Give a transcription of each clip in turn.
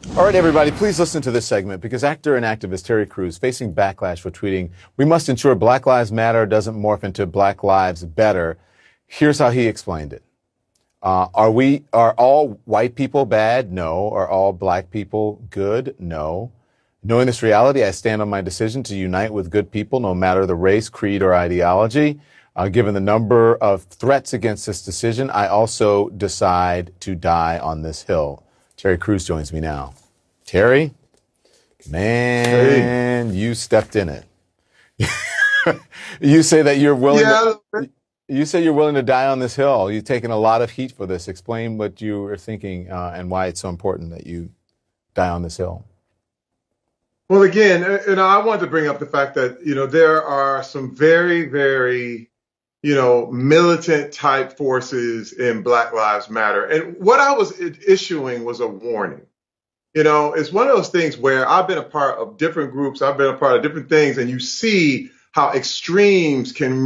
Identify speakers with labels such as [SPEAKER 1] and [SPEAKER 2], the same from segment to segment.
[SPEAKER 1] All right, everybody, please listen to this segment because actor and activist Terry Crews facing backlash for tweeting, "We must ensure Black Lives Matter doesn't morph into Black Lives Better." Here's how he explained it. Are all white people bad? No. Are all black people good? No. Knowing this reality, I stand on my decision to unite with good people, no matter the race, creed, or ideology. Given the number of threats against this decision, I also decide to die on this hill. Terry Crews joins me now. Terry, man, you stepped in it. You say that you're willing.
[SPEAKER 2] Yeah.
[SPEAKER 1] You say you're willing to die on this hill. You've taken a lot of heat for this. Explain what you were thinking and why it's so important that you die on this hill.
[SPEAKER 2] Well, again, I wanted to bring up the fact that, there are some very, very, militant type forces in Black Lives Matter. And what I was issuing was a warning. It's one of those things where I've been a part of different groups, I've been a part of different things, and you see how extremes can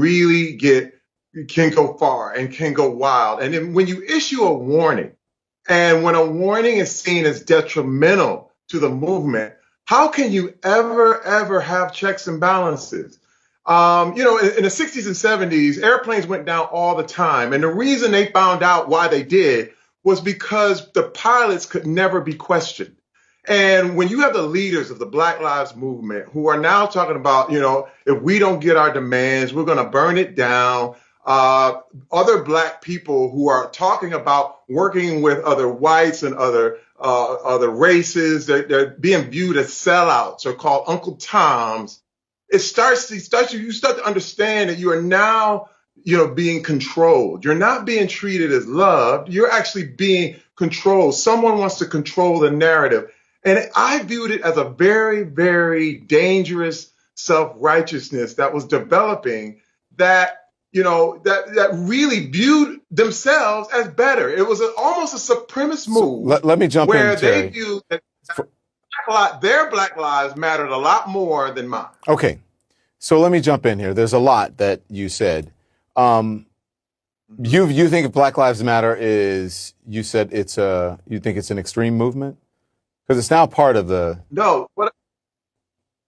[SPEAKER 2] go far and can go wild. And then when you issue a warning, and when a warning is seen as detrimental to the movement, how can you ever have checks and balances? In the 60s and 70s, airplanes went down all the time. And the reason they found out why they did was because the pilots could never be questioned. And when you have the leaders of the Black Lives Movement who are now talking about, if we don't get our demands, we're going to burn it down. Other black people who are talking about working with other whites and other races, they're being viewed as sellouts or called Uncle Toms. You start to understand that you are now, being controlled. You're not being treated as loved. You're actually being controlled. Someone wants to control the narrative. And I viewed it as a very, very dangerous self-righteousness that was developing that really viewed themselves as better. It was almost a supremacist move.
[SPEAKER 1] Let me jump
[SPEAKER 2] where
[SPEAKER 1] in, Terry.
[SPEAKER 2] they viewed that their Black lives mattered a lot more than mine.
[SPEAKER 1] Okay, so let me jump in here. There's a lot that you said. You think if Black Lives Matter is, you said you think it's an extreme movement? Because it's now part of the...
[SPEAKER 2] No, but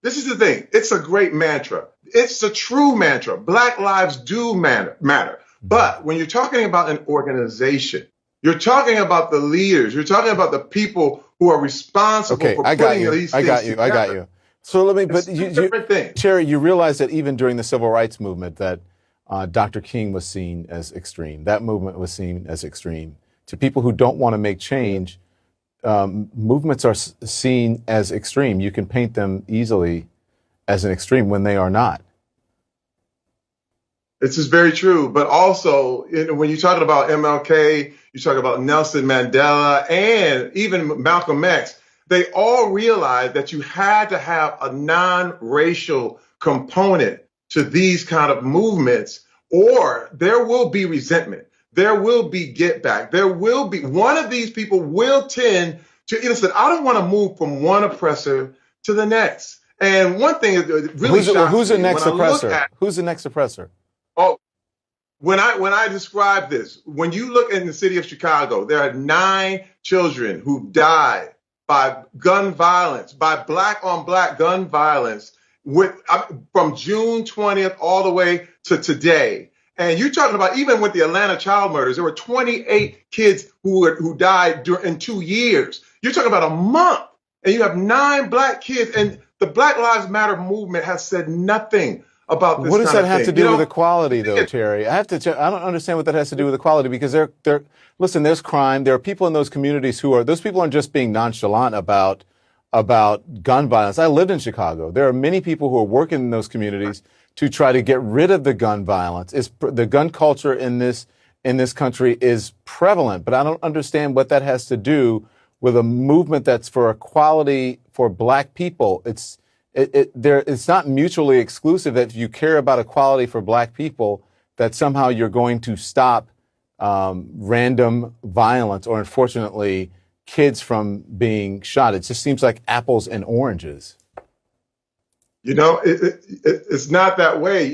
[SPEAKER 2] this is the thing. It's a great mantra. It's a true mantra. Black lives do matter. But when you're talking about an organization, you're talking about the leaders. You're talking about the people who are responsible for putting these things together.
[SPEAKER 1] I got you. So let me,
[SPEAKER 2] different thing.
[SPEAKER 1] Terry, you realize that even during the civil rights movement that Dr. King was seen as extreme. That movement was seen as extreme. To people who don't want to make change, movements are seen as extreme. You can paint them easily as an extreme when they are not.
[SPEAKER 2] This is very true. But also, when you're talking about MLK, you talk about Nelson Mandela and even Malcolm X, they all realized that you had to have a non-racial component to these kind of movements, or there will be resentment. There will be get back. There will be one of these people will tend to, I don't want to move from one oppressor to the next. And one thing that really
[SPEAKER 1] who's the next oppressor? Who's the next oppressor?
[SPEAKER 2] Oh, when I describe this, when you look in the city of Chicago, there are 9 children who died by gun violence, by black on black gun violence from June 20th all the way to today. And you're talking about even with the Atlanta child murders, there were 28 kids who died in 2 years. You're talking about a month, and you have 9 black kids, and the Black Lives Matter movement has said nothing about this.
[SPEAKER 1] What does that have to do with equality, though, Terry? I don't understand what that has to do with equality, because listen, there's crime. There are people in those communities those people aren't just being nonchalant about gun violence. I lived in Chicago. There are many people who are working in those communities to try to get rid of the gun violence. The gun culture in this country is prevalent, but I don't understand what that has to do with a movement that's for equality for black people. It's not mutually exclusive that if you care about equality for black people, that somehow you're going to stop random violence or, unfortunately, kids from being shot. It just seems like apples and oranges.
[SPEAKER 2] It's not that way.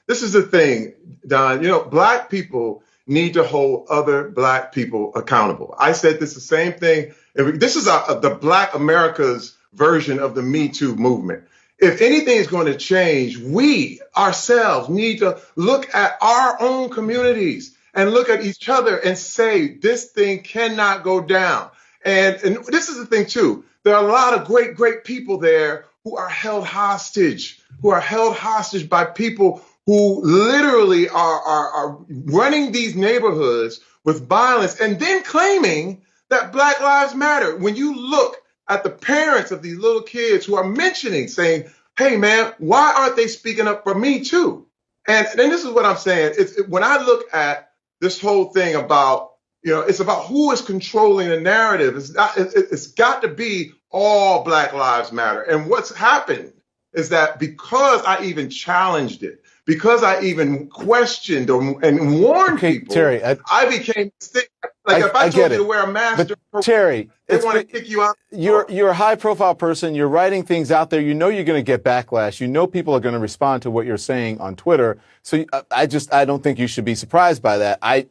[SPEAKER 2] This is the thing, Don. Black people need to hold other black people accountable. I said this the same thing This is the Black America's version of the Me Too movement. If anything is going to change, we ourselves need to look at our own communities and look at each other and say, this thing cannot go down. And this is the thing, too. There are a lot of great, great people there who are held hostage by people who literally are running these neighborhoods with violence and then claiming that Black Lives Matter. When you look at the parents of these little kids who are mentioning, saying, hey, man, why aren't they speaking up for me, too? And then this is what I'm saying. When I look at this whole thing about, it's about who is controlling the narrative. It's got to be all Black Lives Matter. And what's happened is that because I even challenged it, because I even questioned and warned people,
[SPEAKER 1] Terry,
[SPEAKER 2] I became sick. Like if I told you to wear a mask,
[SPEAKER 1] but Terry,
[SPEAKER 2] they want to kick you out.
[SPEAKER 1] You're a high profile person. You're writing things out there. You know you're going to get backlash. You know people are going to respond to what you're saying on Twitter. So I don't think you should be surprised by that. I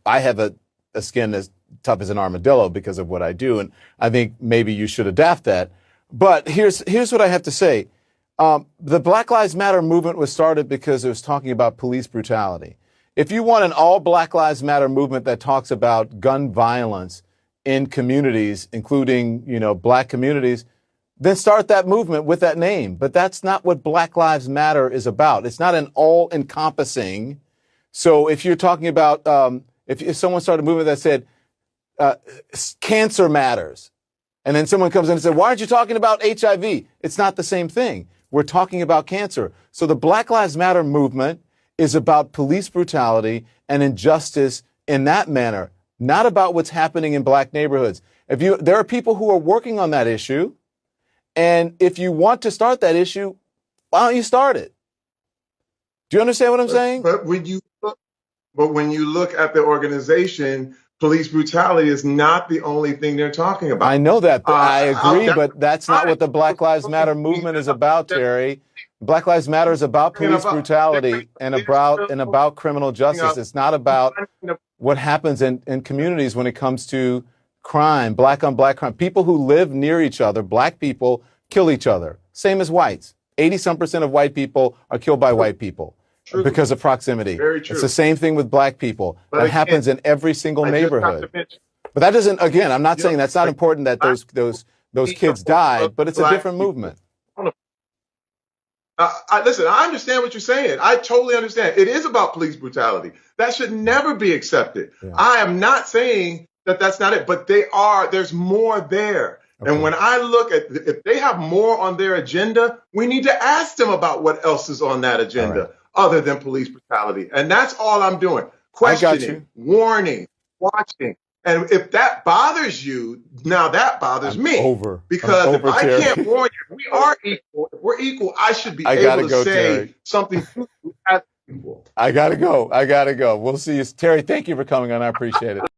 [SPEAKER 1] have a skin as tough as an armadillo because of what I do, and I think maybe you should adapt that. But here's what I have to say. The Black Lives Matter movement was started because it was talking about police brutality. If you want an all Black Lives Matter movement that talks about gun violence in communities, including, black communities, then start that movement with that name. But that's not what Black Lives Matter is about. It's not an all encompassing. So if you're talking about, if someone started a movement that said, cancer matters, and then someone comes in and says, why aren't you talking about HIV? It's not the same thing. We're talking about cancer. So the Black Lives Matter movement is about police brutality and injustice in that manner, not about what's happening in black neighborhoods. There are people who are working on that issue, and if you want to start that issue, why don't you start it? Do you understand what I'm saying?
[SPEAKER 2] But when you look at the organization, police brutality is not the only thing they're talking about.
[SPEAKER 1] I know that. I agree, but that's not what the Black Lives Matter movement is about, Terry. Black Lives Matter is about police brutality and about criminal justice. It's not about what happens in communities when it comes to crime, black on black crime. People who live near each other, black people, kill each other. Same as whites. 80-some% of white people are killed by white people. True. Because of proximity.
[SPEAKER 2] Very true.
[SPEAKER 1] It's the same thing with black people. That happens in every single neighborhood. But that doesn't, again, I'm not saying that's not important that those kids died, but it's a different movement.
[SPEAKER 2] Listen, I understand what you're saying. I totally understand. It is about police brutality. That should never be accepted. Yeah. I am not saying that that's not it, but there's more there. Okay. And when I look at, if they have more on their agenda, we need to ask them about what else is on that agenda other than police brutality. And that's all I'm doing. Questioning, warning, watching. And if that bothers you, now that bothers me. Because if I can't warn you, we are equal. If we're equal, I should be able to say something as equal.
[SPEAKER 1] I gotta go. We'll see you. Terry, thank you for coming on. I appreciate it.